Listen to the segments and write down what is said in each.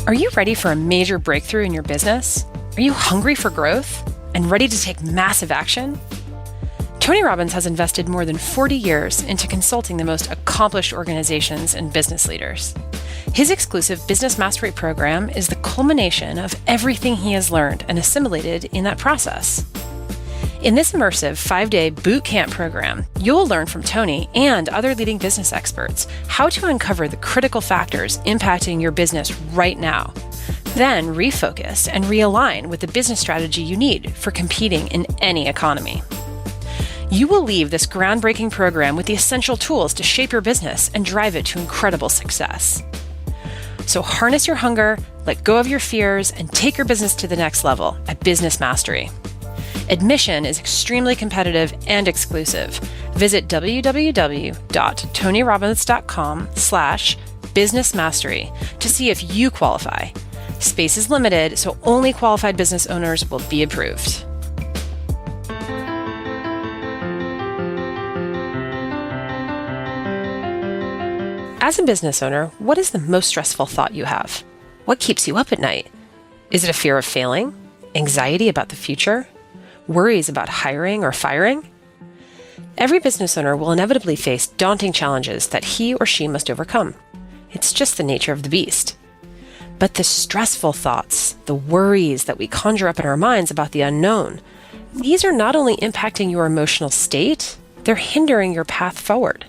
Are you ready for a major breakthrough in your business? Are you hungry for growth and ready to take massive action? Tony Robbins has invested more than 40 years into consulting the most accomplished organizations and business leaders. His exclusive Business Mastery program is the culmination of everything he has learned and assimilated in that process. In this immersive 5-day boot camp program, you'll learn from Tony and other leading business experts how to uncover the critical factors impacting your business right now. Then refocus and realign with the business strategy you need for competing in any economy. You will leave this groundbreaking program with the essential tools to shape your business and drive it to incredible success. So harness your hunger, let go of your fears, and take your business to the next level at Business Mastery. Admission is extremely competitive and exclusive. Visit www.tonyrobbins.com/businessmastery to see if you qualify. Space is limited, so only qualified business owners will be approved. As a business owner, what is the most stressful thought you have? What keeps you up at night? Is it a fear of failing? Anxiety about the future? Worries about hiring or firing? Every business owner will inevitably face daunting challenges that he or she must overcome. It's just the nature of the beast. But the stressful thoughts, the worries that we conjure up in our minds about the unknown, these are not only impacting your emotional state, they're hindering your path forward.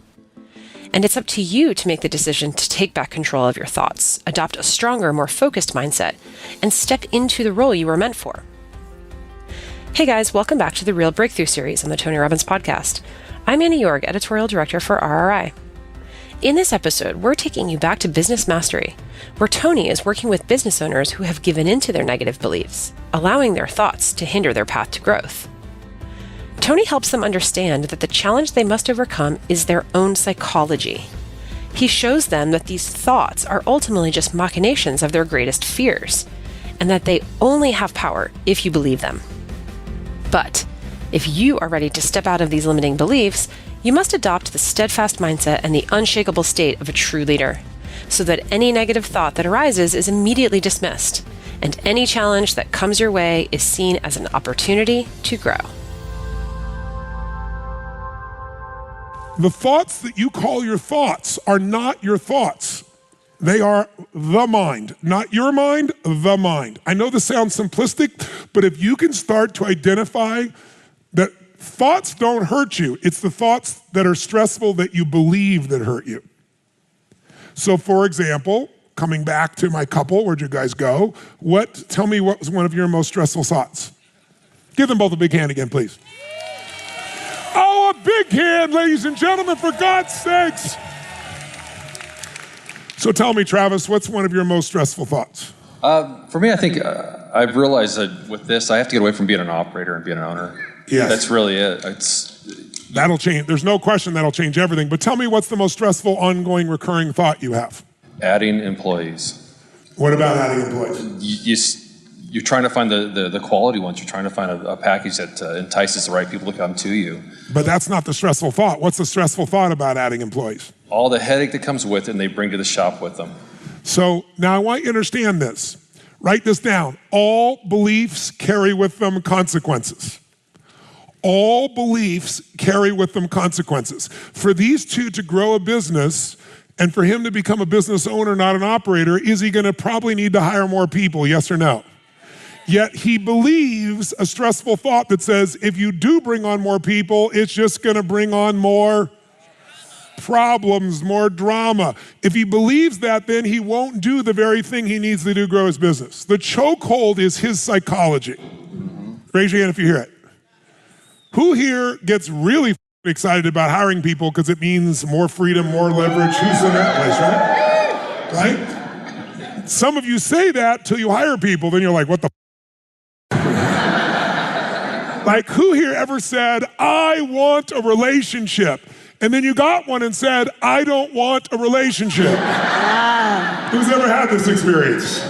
And it's up to you to make the decision to take back control of your thoughts, adopt a stronger, more focused mindset, and step into the role you were meant for. Hey guys, welcome back to the Real Breakthrough series on the Tony Robbins Podcast. I'm Annie Yorg, Editorial Director for RRI. In this episode, we're taking you back to Business Mastery, where Tony is working with business owners who have given in to their negative beliefs, allowing their thoughts to hinder their path to growth. Tony helps them understand that the challenge they must overcome is their own psychology. He shows them that these thoughts are ultimately just machinations of their greatest fears, and that they only have power if you believe them. But if you are ready to step out of these limiting beliefs, you must adopt the steadfast mindset and the unshakable state of a true leader, so that any negative thought that arises is immediately dismissed, and any challenge that comes your way is seen as an opportunity to grow. The thoughts that you call your thoughts are not your thoughts. They are the mind, not your mind, the mind. I know this sounds simplistic, but if you can start to identify that thoughts don't hurt you, it's the thoughts that are stressful that you believe that hurt you. So for example, coming back to my couple, where'd you guys go? Tell me what was one of your most stressful thoughts? Give them both a big hand again, please. Oh, a big hand, ladies and gentlemen, for God's sakes. So tell me, Travis, what's one of your most stressful thoughts? For me, I think I've realized that with this, I have to get away from being an operator and being an owner. Yes. That's really it. That'll change. There's no question that'll change everything. But tell me, what's the most stressful, ongoing, recurring thought you have? Adding employees. What about adding employees? You're trying to find the quality ones. You're trying to find a package that entices the right people to come to you. But that's not the stressful thought. What's the stressful thought about adding employees? All the headache that comes with it and they bring to the shop with them. So now I want you to understand this. Write this down. All beliefs carry with them consequences. All beliefs carry with them consequences. For these two to grow a business and for him to become a business owner, not an operator, is he going to probably need to hire more people, yes or no? Yet he believes a stressful thought that says, if you do bring on more people, it's just going to bring on more problems, more drama. If he believes that, then he won't do the very thing he needs to do to grow his business. The chokehold is his psychology. Raise your hand if you hear it. Who here gets really excited about hiring people because it means more freedom, more leverage? Who's in that place, right? Right? Some of you say that till you hire people, then you're like, what the Like, who here ever said, I want a relationship? And then you got one and said, I don't want a relationship. Who's ever had this experience?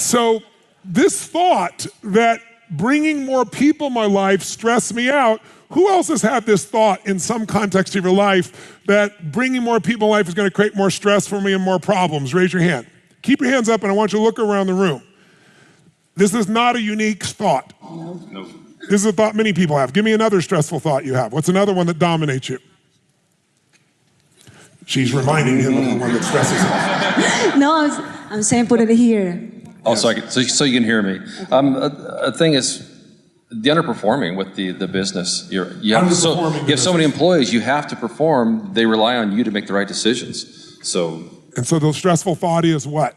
So this thought that bringing more people in my life stressed me out, who else has had this thought in some context of your life that bringing more people in life is going to create more stress for me and more problems? Raise your hand. Keep your hands up and I want you to look around the room. This is not a unique thought. No. This is a thought many people have. Give me another stressful thought you have. What's another one that dominates you? She's reminding him of the one that stresses him. No, I'm saying put it here. Oh, so you can hear me. The thing is, the underperforming with the business. You have so many employees. You have to perform. They rely on you to make the right decisions. So the stressful thought is what?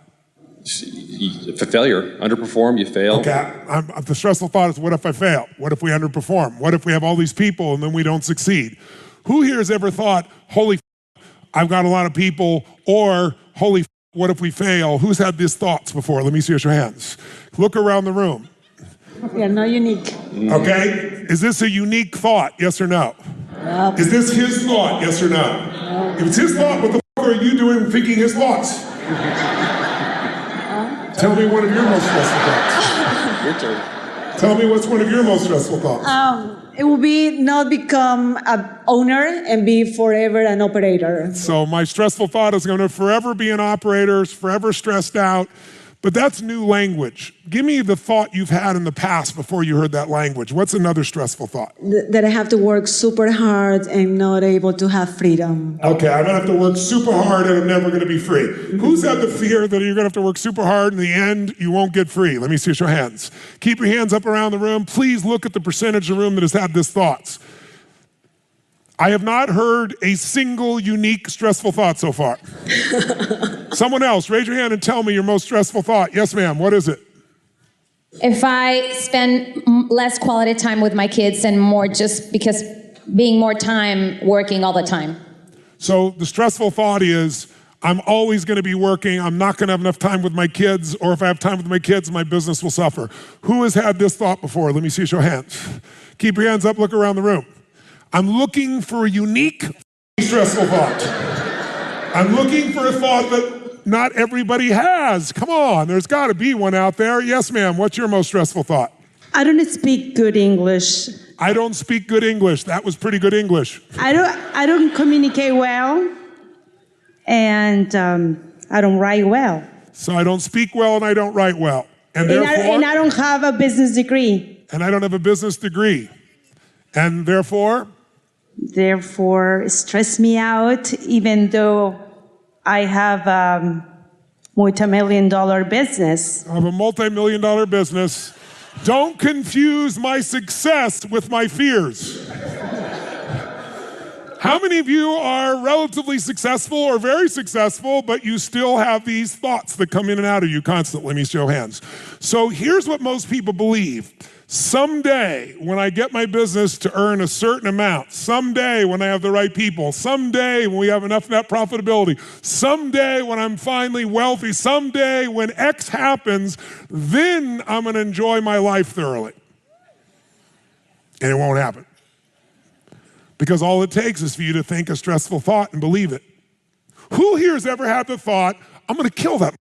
Failure. Underperform. You fail. Okay. The stressful thought is, what if I fail? What if we underperform? What if we have all these people and then we don't succeed? Who here has ever thought, holy, I've got a lot of people, or holy, what if we fail? Who's had these thoughts before? Let me see your hands. Look around the room. We are not unique. Okay? Is this a unique thought, yes or no? No. Is this his thought, yes or no? No. If it's his thought, what the fuck are you doing thinking his thoughts? Tell me one of your most stressful thoughts. Your turn. Tell me what's one of your most stressful thoughts. It will be not become an owner and be forever an operator. So my stressful thought is going to forever be an operator, forever stressed out. But that's new language. Give me the thought you've had in the past before you heard that language. What's another stressful thought? That I have to work super hard and not able to have freedom. Okay, I'm gonna have to work super hard and I'm never gonna be free. Who's had the fear that you're gonna have to work super hard and in the end you won't get free? Let me see your hands. Keep your hands up around the room. Please look at the percentage of the room that has had these thoughts. I have not heard a single unique stressful thought so far. Someone else, raise your hand and tell me your most stressful thought. Yes, ma'am, what is it? If I spend less quality time with my kids and more just because being more time working all the time. So the stressful thought is, I'm always going to be working. I'm not going to have enough time with my kids, or if I have time with my kids, my business will suffer. Who has had this thought before? Let me see your hands. Keep your hands up, look around the room. I'm looking for a unique stressful thought. I'm looking for a thought that not everybody has. Come on, there's got to be one out there. Yes, ma'am, what's your most stressful thought? I don't speak good English. I don't speak good English. That was pretty good English. I don't communicate well, and I don't write well. So I don't speak well and I don't write well. And I don't have a business degree. And I don't have a business degree. And therefore? Therefore, it stress me out, even though I have a multi-million-dollar business. I have a multi-million-dollar business. Don't confuse my success with my fears. How many of you are relatively successful or very successful, but you still have these thoughts that come in and out of you constantly? Let me show hands. So here's what most people believe. Someday, when I get my business to earn a certain amount, someday when I have the right people, someday when we have enough net profitability, someday when I'm finally wealthy, someday when X happens, then I'm going to enjoy my life thoroughly. And it won't happen. Because all it takes is for you to think a stressful thought and believe it. Who here has ever had the thought, I'm going to kill that?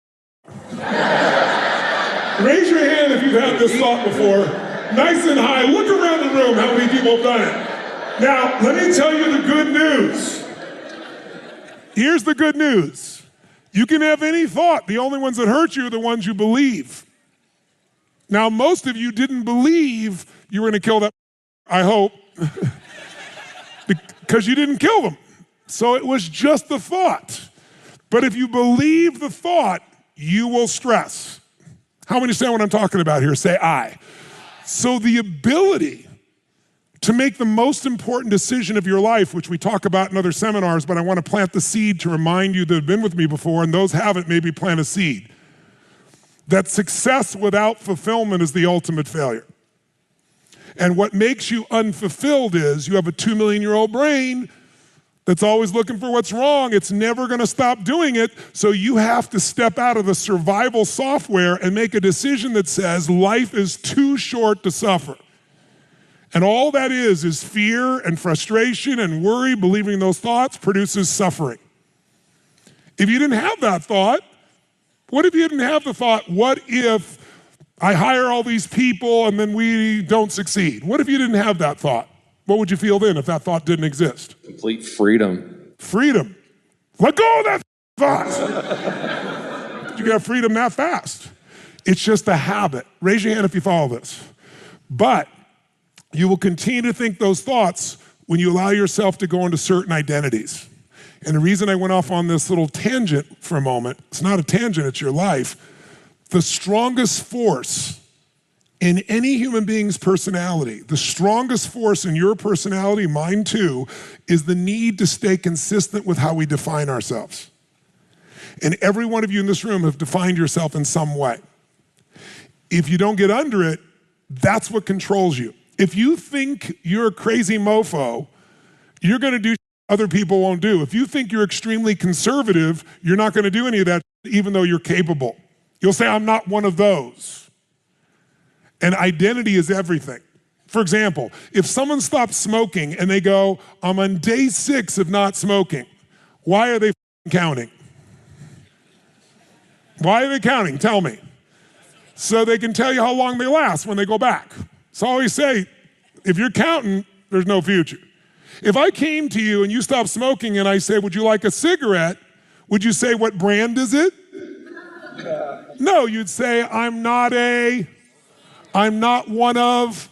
Raise your hand if you've had this thought before. Nice and high. Look around the room, how many people have done it. Now, let me tell you the good news. Here's the good news. You can have any thought. The only ones that hurt you are the ones you believe. Now, most of you didn't believe you were going to kill that, I hope, because you didn't kill them. So it was just the thought. But if you believe the thought, you will stress. How many understand what I'm talking about here? Say I. So the ability to make the most important decision of your life, which we talk about in other seminars, but I want to plant the seed to remind you that have been with me before, and those haven't, maybe plant a seed. That success without fulfillment is the ultimate failure. And what makes you unfulfilled is you have a 2 million-year-old brain that's always looking for what's wrong. It's never going to stop doing it. So you have to step out of the survival software and make a decision that says life is too short to suffer. And all that is fear and frustration and worry. Believing those thoughts produces suffering. If you didn't have that thought, what if you didn't have the thought, what if I hire all these people and then we don't succeed? What if you didn't have that thought? What would you feel then if that thought didn't exist? Complete freedom. Freedom. Let go of that thought. you can have freedom that fast. It's just a habit. Raise your hand if you follow this. But you will continue to think those thoughts when you allow yourself to go into certain identities. And the reason I went off on this little tangent for a moment, it's not a tangent, it's your life. The strongest force in any human being's personality, the strongest force in your personality, mine too, is the need to stay consistent with how we define ourselves. And every one of you in this room have defined yourself in some way. If you don't get under it, that's what controls you. If you think you're a crazy mofo, you're gonna do other people won't do. If you think you're extremely conservative, you're not gonna do any of that even though you're capable. You'll say, I'm not one of those. And identity is everything. For example, if someone stops smoking and they go, I'm on day 6 of not smoking, why are they counting? Why are they counting? Tell me. So they can tell you how long they last when they go back. So I always say, if you're counting, there's no future. If I came to you and you stopped smoking and I say, would you like a cigarette? Would you say, what brand is it? No, you'd say, I'm not one of.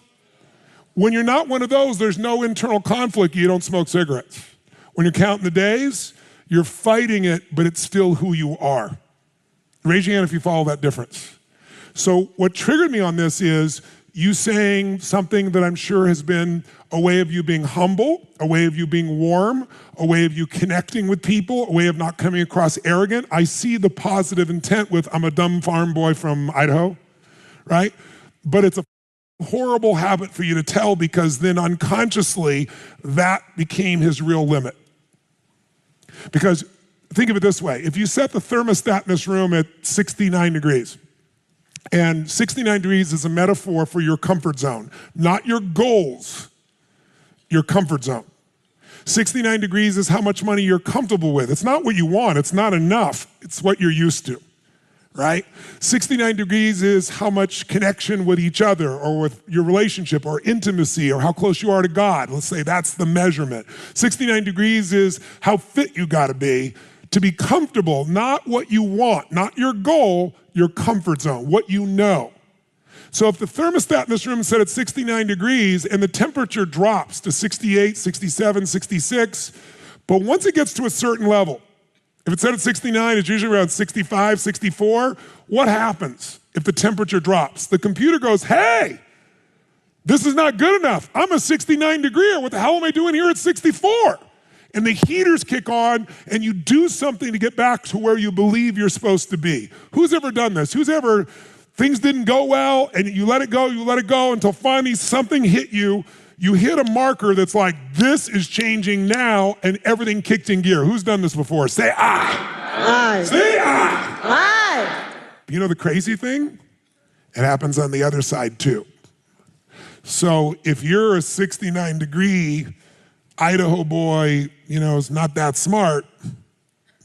When you're not one of those, there's no internal conflict. You don't smoke cigarettes. When you're counting the days, you're fighting it, but it's still who you are. Raise your hand if you follow that difference. So what triggered me on this is you saying something that I'm sure has been a way of you being humble, a way of you being warm, a way of you connecting with people, a way of not coming across arrogant. I see the positive intent with, I'm a dumb farm boy from Idaho, right? But it's a horrible habit for you to tell because then unconsciously that became his real limit. Because think of it this way, if you set the thermostat in this room at 69 degrees, and 69 degrees is a metaphor for your comfort zone, not your goals, your comfort zone. 69 degrees is how much money you're comfortable with. It's not what you want, it's not enough, it's what you're used to, right? 69 degrees is how much connection with each other or with your relationship or intimacy or how close you are to God. Let's say that's the measurement. 69 degrees is how fit you gotta be to be comfortable, not what you want, not your goal, your comfort zone, what you know. So if the thermostat in this room is set at 69 degrees and the temperature drops to 68, 67, 66, but once it gets to a certain level, if it's set at 69, it's usually around 65, 64, what happens if the temperature drops? The computer goes, hey, this is not good enough. I'm a 69 degreer. What the hell am I doing here at 64? And the heaters kick on and you do something to get back to where you believe you're supposed to be. Who's ever done this? Who's ever, things didn't go well and you let it go until finally something hit you. You hit a marker that's like, this is changing now and everything kicked in gear. Who's done this before? Say I. Aye. Say I. Aye. You know the crazy thing? It happens on the other side too. So if you're a 69 degree Idaho boy, is not that smart,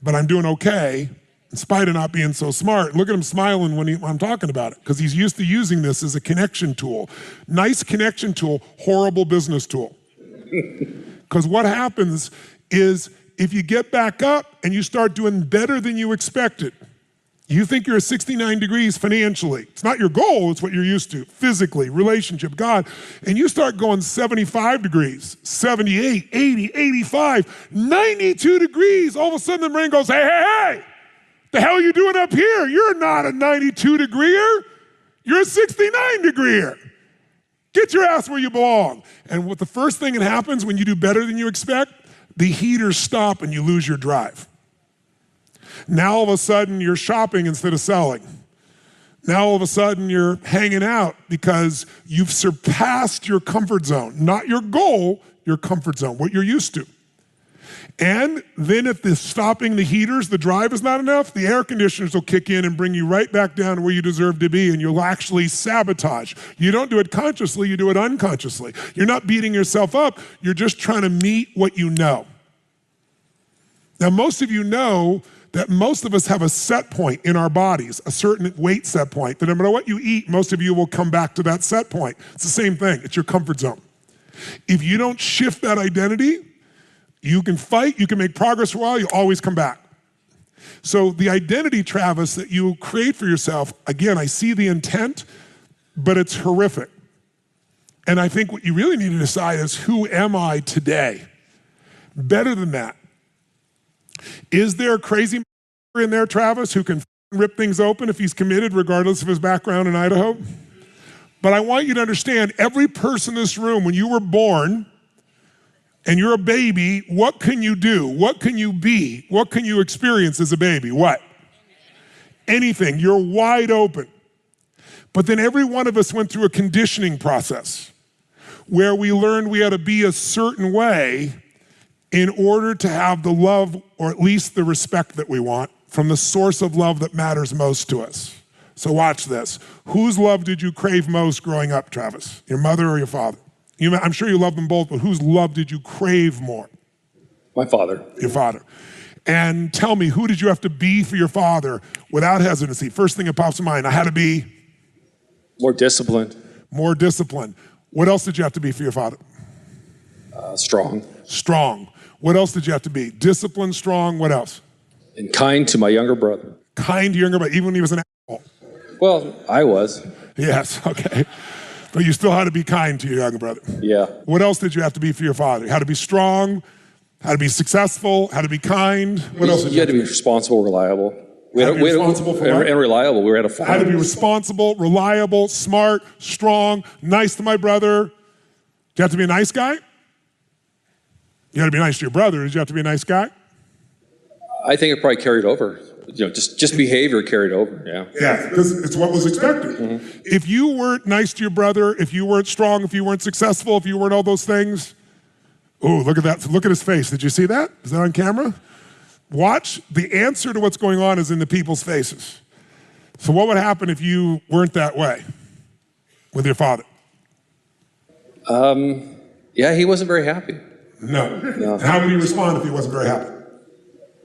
but I'm doing okay, in spite of not being so smart. Look at him smiling when I'm talking about it, because he's used to using this as a connection tool. Nice connection tool, horrible business tool. Because what happens is if you get back up and you start doing better than you expected, you think you're 69 degrees financially. It's not your goal, it's what you're used to, physically, relationship, God. And you start going 75 degrees, 78, 80, 85, 92 degrees. All of a sudden the brain goes, hey, the hell are you doing up here? You're not a 92 degreer, you're a 69 degreer. Get your ass where you belong. And what the first thing that happens when you do better than you expect, the heaters stop and you lose your drive. Now all of a sudden you're shopping instead of selling. Now all of a sudden you're hanging out because you've surpassed your comfort zone. Not your goal, your comfort zone, what you're used to. And then if the stopping the heaters, the drive is not enough, the air conditioners will kick in and bring you right back down to where you deserve to be, and you'll actually sabotage. You don't do it consciously, you do it unconsciously. You're not beating yourself up, you're just trying to meet what you know. Now most of you know that most of us have a set point in our bodies, a certain weight set point, that no matter what you eat, most of you will come back to that set point. It's the same thing, it's your comfort zone. If you don't shift that identity, you can fight, you can make progress for a while, you always come back. So the identity, Travis, that you create for yourself, again, I see the intent, but it's horrific. And I think what you really need to decide is, who am I today? Better than that, is there a crazy in there, Travis, who can rip things open if he's committed, regardless of his background in Idaho? But I want you to understand, every person in this room, when you were born and you're a baby, what can you do? What can you be? What can you experience as a baby? What? Anything. You're wide open. But then every one of us went through a conditioning process where we learned we had to be a certain way in order to have the love, or at least the respect that we want, from the source of love that matters most to us. So watch this. Whose love did you crave most growing up, Travis? Your mother or your father? I'm sure you love them both, but whose love did you crave more? My father. Your father. And tell me, who did you have to be for your father without hesitancy? First thing that pops in mind, I had to be? More disciplined. More disciplined. What else did you have to be for your father? Strong. Strong. What else did you have to be? Disciplined, strong, what else? And kind to my younger brother. Kind to your younger brother, even when he was an asshole. Well, I was. Yes, okay. But you still had to be kind to your younger brother. Yeah. What else did you have to be for your father? You had to be strong, had to be successful, had to be kind. What else did you had to be responsible, reliable. And reliable. We were at a farm. Had to be responsible, reliable, smart, strong, nice to my brother. Did you have to be a nice guy? You had to be nice to your brother. Did you have to be a nice guy? I think it probably carried over. Just behavior carried over, yeah. Yeah, because it's what was expected. Mm-hmm. If you weren't nice to your brother, if you weren't strong, if you weren't successful, if you weren't all those things, oh, look at that. Look at his face. Did you see that? Is that on camera? Watch. The answer to what's going on is in the people's faces. So what would happen if you weren't that way with your father? Yeah, he wasn't very happy. No. How would he respond if he wasn't very happy?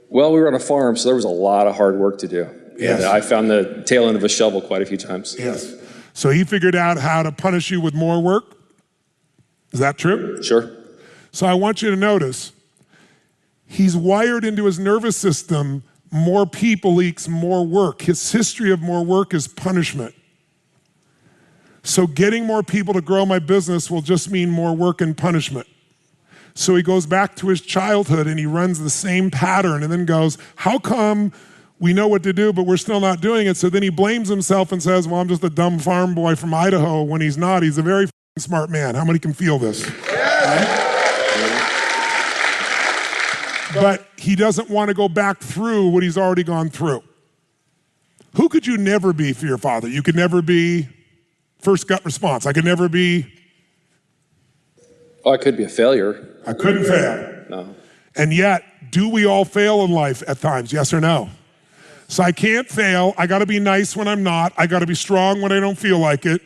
Well, we were on a farm, so there was a lot of hard work to do. Yes. And I found the tail end of a shovel quite a few times. Yes. So he figured out how to punish you with more work? Is that true? Sure. So I want you to notice, he's wired into his nervous system, more people equals more work. His history of more work is punishment. So getting more people to grow my business will just mean more work and punishment. So he goes back to his childhood and he runs the same pattern and then goes, how come we know what to do, but we're still not doing it? So then he blames himself and says, well, I'm just a dumb farm boy from Idaho, when he's not. He's a very smart man. How many can feel this? Right? But he doesn't want to go back through what he's already gone through. Who could you never be for your father? You could never be, first gut response, I could never be. Oh, I could be a failure. I couldn't fail. No. And yet, do we all fail in life at times? Yes or no? So I can't fail. I got to be nice when I'm not. I got to be strong when I don't feel like it.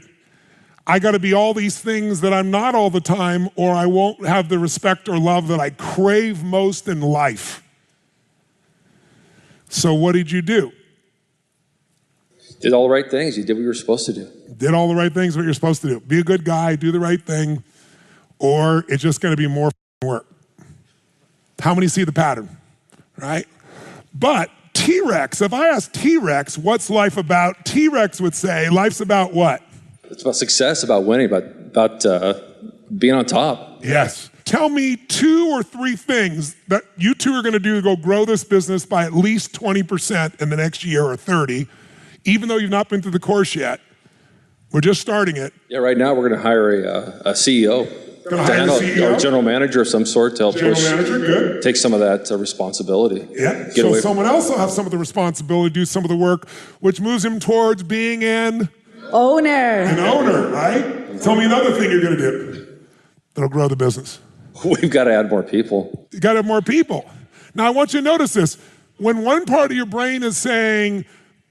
I got to be all these things that I'm not all the time, or I won't have the respect or love that I crave most in life. So what did you do? Did all the right things. You did what you were supposed to do. Did all the right things, what you're supposed to do. Be a good guy, do the right thing, or it's just going to be more work. How many see the pattern, right? But T-Rex, if I ask T-Rex, what's life about? T-Rex would say, life's about what? It's about success, about winning, about being on top. Yes. Tell me 2 or 3 things that you two are going to do to go grow this business by at least 20% in the next year, or 30, even though you've not been through the course yet. We're just starting it. Yeah, right now we're going to hire a CEO. Going to hire a CEO? Or a general manager of some sort to help General manager, good. Take some of that responsibility. Yeah, so someone else will have some of the responsibility, do some of the work, which moves him towards being an owner. An owner, right? Tell me another thing you're going to do that'll grow the business. We've got to add more people. You got to have more people. Now, I want you to notice this. When one part of your brain is saying,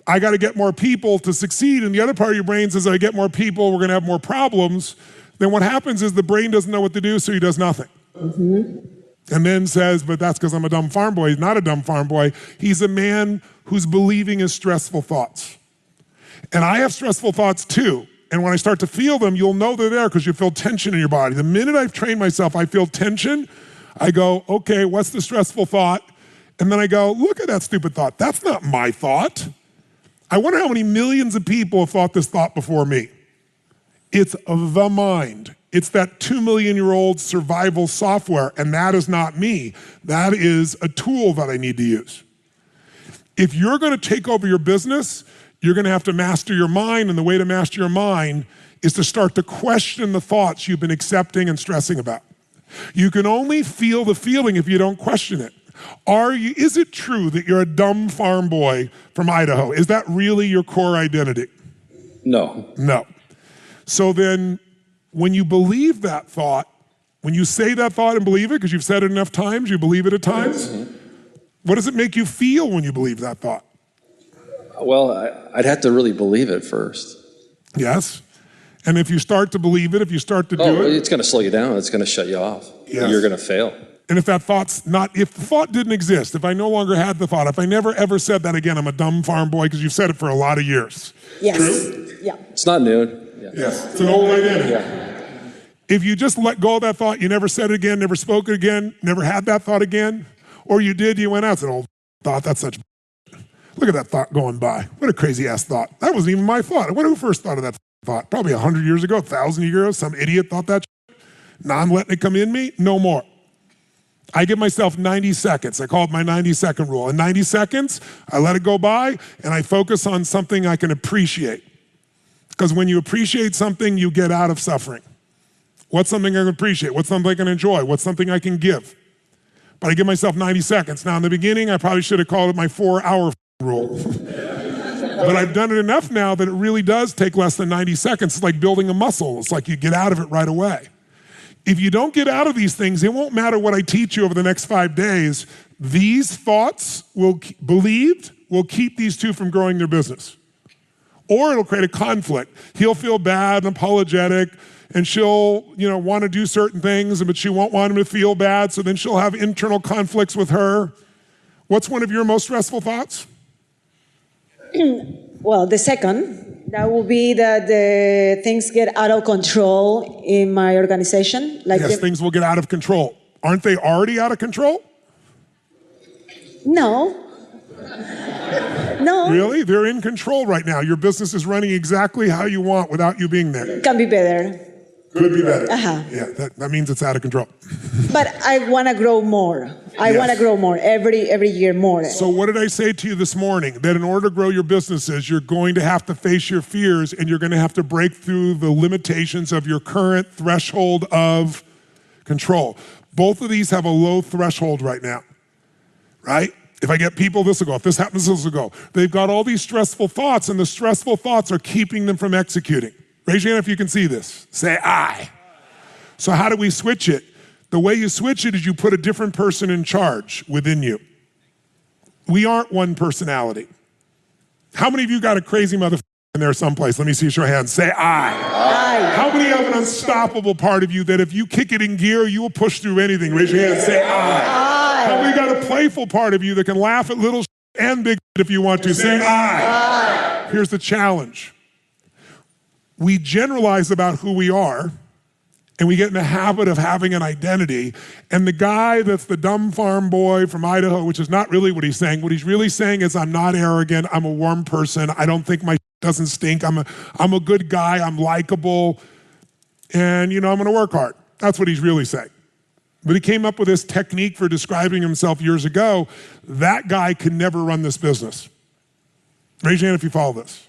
I got to get more people to succeed, and the other part of your brain says, I get more people, we're going to have more problems, then what happens is the brain doesn't know what to do, so he does nothing. Mm-hmm. And then says, but that's because I'm a dumb farm boy. He's not a dumb farm boy. He's a man who's believing his stressful thoughts. And I have stressful thoughts too. And when I start to feel them, you'll know they're there because you feel tension in your body. The minute I've trained myself, I feel tension. I go, okay, what's the stressful thought? And then I go, look at that stupid thought. That's not my thought. I wonder how many millions of people have thought this thought before me. It's the mind. It's that 2-million-year-old survival software, and that is not me. That is a tool that I need to use. If you're gonna take over your business, you're gonna have to master your mind, and the way to master your mind is to start to question the thoughts you've been accepting and stressing about. You can only feel the feeling if you don't question it. Is it true that you're a dumb farm boy from Idaho? Is that really your core identity? No. No. So then, when you believe that thought, when you say that thought and believe it, because you've said it enough times, you believe it at times, what does it make you feel when you believe that thought? Well, I'd have to really believe it first. Yes. And if you start to believe it, if you start to do it, it's going to slow you down. It's going to shut you off. Yes. You're going to fail. And if that thought's not, if the thought didn't exist, if I no longer had the thought, if I never ever said that again, I'm a dumb farm boy, because you've said it for a lot of years. Yes. True? Yeah. It's not new. Yeah. Yes. It's an old identity. Yeah. If you just let go of that thought, you never said it again, never spoke it again, never had that thought again, or you did, you went out, it's an old thought, that's such look at that thought going by. What a crazy ass thought. That wasn't even my thought. I wonder who first thought of that thought. Probably 100 years ago, 1,000 years ago, some idiot thought that Now I'm letting it come in me, no more. I give myself 90 seconds. I call it my 90-second rule. In 90 seconds, I let it go by and I focus on something I can appreciate. Because when you appreciate something, you get out of suffering. What's something I can appreciate? What's something I can enjoy? What's something I can give? But I give myself 90 seconds. Now in the beginning, I probably should have called it my 4-hour rule. But I've done it enough now that it really does take less than 90 seconds. It's like building a muscle. It's like you get out of it right away. If you don't get out of these things, it won't matter what I teach you over the next 5 days. These thoughts will keep these two from growing their business. Or it'll create a conflict. He'll feel bad and apologetic, and she'll, want to do certain things, but she won't want him to feel bad, so then she'll have internal conflicts with her. What's one of your most stressful thoughts? Well, the second, that will be that the things get out of control in my organization. Yes, things will get out of control. Aren't they already out of control? No. No. Really? They're in control right now. Your business is running exactly how you want without you being there. Can be better. Could be better. Uh-huh. Yeah, that means it's out of control. But I want to grow more. I want to grow more, every year more. So what did I say to you this morning? That in order to grow your businesses, you're going to have to face your fears, and you're going to have to break through the limitations of your current threshold of control. Both of these have a low threshold right now, right? If I get people, this will go. If this happens, this will go. They've got all these stressful thoughts, and the stressful thoughts are keeping them from executing. Raise your hand if you can see this. Say, I. So how do we switch it? The way you switch it is you put a different person in charge within you. We aren't one personality. How many of you got a crazy motherfucker in there someplace? Let me see your hands. Say, I. How many have an unstoppable part of you that if you kick it in gear, you will push through anything? Raise your hand. Say, I. How many got a playful part of you that can laugh at little and big if you want to? Say, I. Here's the challenge. We generalize about who we are, and we get in the habit of having an identity. And the guy that's the dumb farm boy from Idaho, which is not really what he's saying. What he's really saying is, I'm not arrogant. I'm a warm person. I don't think my doesn't stink. I'm a good guy. I'm likable. And, I'm going to work hard. That's what he's really saying. But he came up with this technique for describing himself years ago. That guy can never run this business. Raise your hand if you follow this.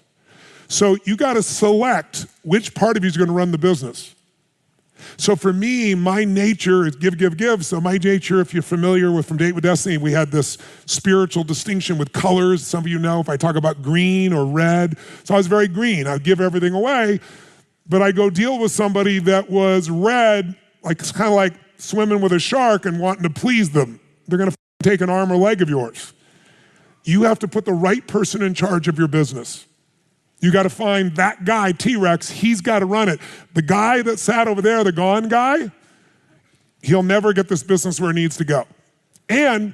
So you got to select which part of you is going to run the business. So for me, my nature is give, give, give. So my nature, if you're familiar with From Date with Destiny, we had this spiritual distinction with colors. Some of you know if I talk about green or red. So I was very green. I'd give everything away. But I go deal with somebody that was red, like it's kind of like swimming with a shark and wanting to please them. They're going to take an arm or leg of yours. You have to put the right person in charge of your business. You got to find that guy, T-Rex, he's got to run it. The guy that sat over there, the gone guy, he'll never get this business where it needs to go. And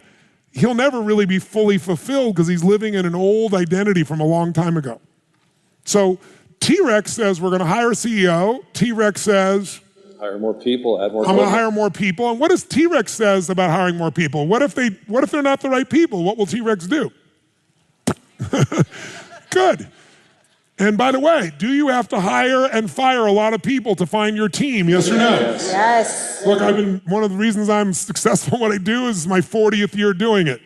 he'll never really be fully fulfilled because he's living in an old identity from a long time ago. So T-Rex says, we're going to hire a CEO. T-Rex says, Hire more people, add more. I'm going to hire more people. And what does T-Rex says about hiring more people? What if they're not the right people? What will T-Rex do? Good. And by the way, do you have to hire and fire a lot of people to find your team? Yes or no? Yes. Look, one of the reasons I'm successful at what I do is my 40th year doing it.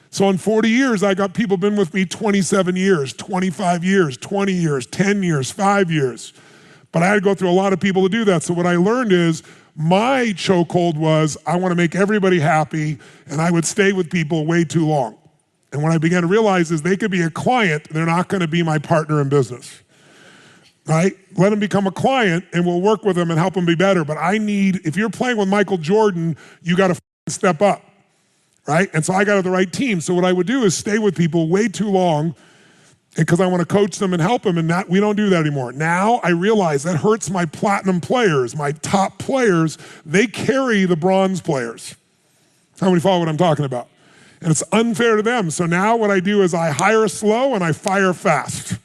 So in 40 years, I got people been with me 27 years, 25 years, 20 years, 10 years, 5 years. But I had to go through a lot of people to do that. So what I learned is my chokehold was I want to make everybody happy, and I would stay with people way too long. And what I began to realize is they could be a client, they're not going to be my partner in business, right? Let them become a client and we'll work with them and help them be better. But if you're playing with Michael Jordan, you got to step up, right? And so I got the right team. So what I would do is stay with people way too long because I want to coach them and help them, and we don't do that anymore. Now I realize that hurts my platinum players, my top players. They carry the bronze players. How many follow what I'm talking about? And it's unfair to them. So now what I do is I hire slow and I fire fast,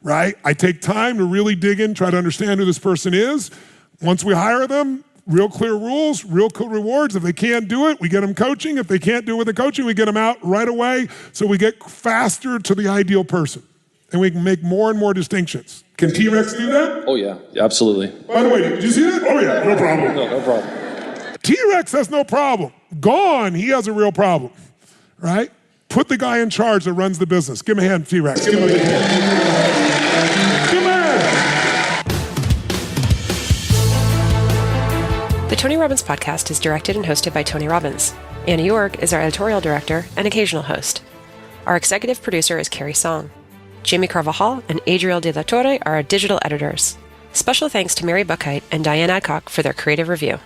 right? I take time to really dig in, try to understand who this person is. Once we hire them, real clear rules, real clear rewards. If they can't do it, we get them coaching. If they can't do it with the coaching, we get them out right away. So we get faster to the ideal person. And we can make more and more distinctions. Can T-Rex do that? Oh yeah, absolutely. By the way, did you see that? Oh yeah, no problem. No problem. T-Rex has no problem. Gone, he has a real problem. Right? Put the guy in charge that runs the business. Give him a hand, T-Rex. Give him a big hand. Give him a hand. The Tony Robbins Podcast is directed and hosted by Tony Robbins. Anna York is our editorial director and occasional host. Our executive producer is Carrie Song. Jamie Carvajal and Adriel De La Torre are our digital editors. Special thanks to Mary Buckheit and Diane Adcock for their creative review.